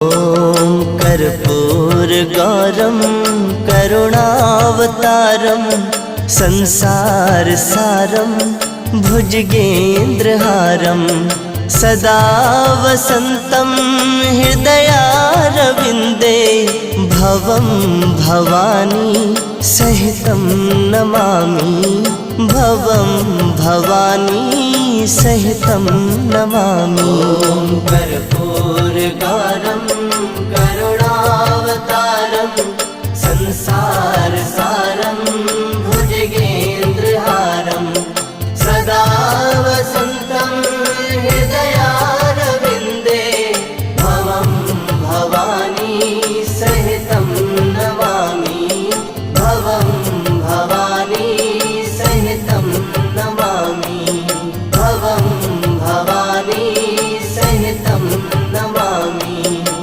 ॐ कर्पूरगौरं करुणावतारं संसारसारं भुजगेन्द्रहारं सदा वसन्तं हृदयारविन्दे भवं भवानी सहितं नमामि भवं भवानी सहितं नमामि। कर्पूरगौरं करुणावतारं संसारसारं